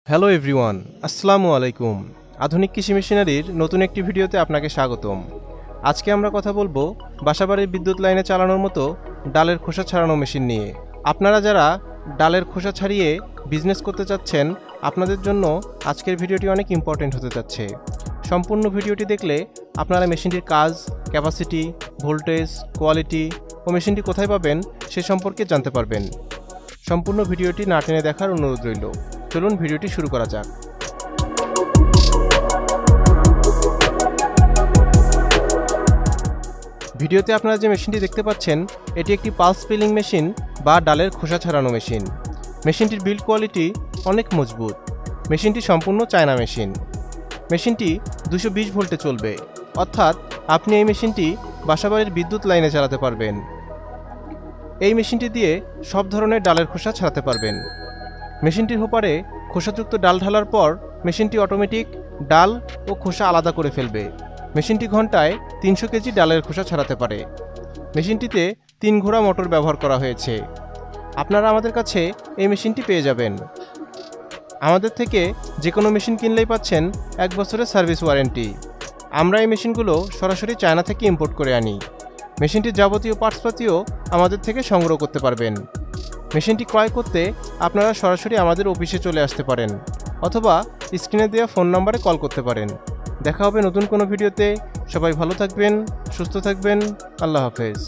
Hello everyone, আসসালামু আলাইকুম। আধুনিক কৃষি মেশিনারির নতুন একটি ভিডিওতে আপনাকে স্বাগতম। আজকে আমরা কথা বলবো বাসাবাড়ির বিদ্যুৎ লাইনে চালানোর মতো ডালের খোসা ছাড়ানো মেশিন নিয়ে। আপনারা যারা ডালের খোসা ছাড়িয়ে বিজনেস করতে চাচ্ছেন, আপনাদের জন্য আজকের ভিডিওটি অনেক ইম্পর্টেন্ট হতে যাচ্ছে। সম্পূর্ণ ভিডিওটি দেখলে আপনারা মেশিনটির কাজ, ক্যাপাসিটি, ভোল্টেজ, কোয়ালিটি ও মেশিনটি কোথায় পাবেন সে সম্পর্কে জানতে পারবেন। সম্পূর্ণ ভিডিওটি না টেনে দেখার অনুরোধ রইল। চলুন ভিডিওটি শুরু করা যাক। ভিডিওতে আপনারা যে মেশিনটি দেখতে পাচ্ছেন, এটি একটি পালস পিলিং মেশিন বা ডালের খোসা ছাড়ানো মেশিন। মেশিনটির বিল্ড কোয়ালিটি অনেক মজবুত। মেশিনটি সম্পূর্ণ চায়না মেশিন। মেশিনটি 220 ভোল্টে চলবে, অর্থাৎ আপনি এই মেশিনটি বাসাবাড়ির বিদ্যুৎ লাইনে চালাতে পারবেন। এই মেশিনটি দিয়ে সব ধরনের ডালের খোসা ছাড়াতে পারবেন। মেশিনটির হোপারে খোসাযুক্ত ডাল ঢালার পর মেশিনটি অটোমেটিক ডাল ও খোসা আলাদা করে ফেলবে। মেশিনটি ঘন্টায় 300 কেজি ডালের খোসা ছাড়াতে পারে। মেশিনটিতে 3 ঘোড়া মোটর ব্যবহার করা হয়েছে। আপনারা আমাদের কাছে এই মেশিনটি পেয়ে যাবেন। আমাদের থেকে যে কোনো মেশিন কিনলেই পাচ্ছেন 1 বছরের সার্ভিস ওয়ারেন্টি। আমরা এই মেশিনগুলো সরাসরি চায়না থেকে ইম্পোর্ট করে আনি। মেশিনটির যাবতীয় পার্টসপাতিও আমাদের থেকে সংগ্রহ করতে পারবেন। মেশিনটি ক্রয় করতে আপনারা সরাসরি আমাদের অফিসে চলে আসতে পারেন, অথবা স্ক্রিনে দেওয়া ফোন নম্বরে কল করতে পারেন। দেখা হবে নতুন কোনো ভিডিওতে। সবাই ভালো থাকবেন, সুস্থ থাকবেন। আল্লাহ হাফেজ।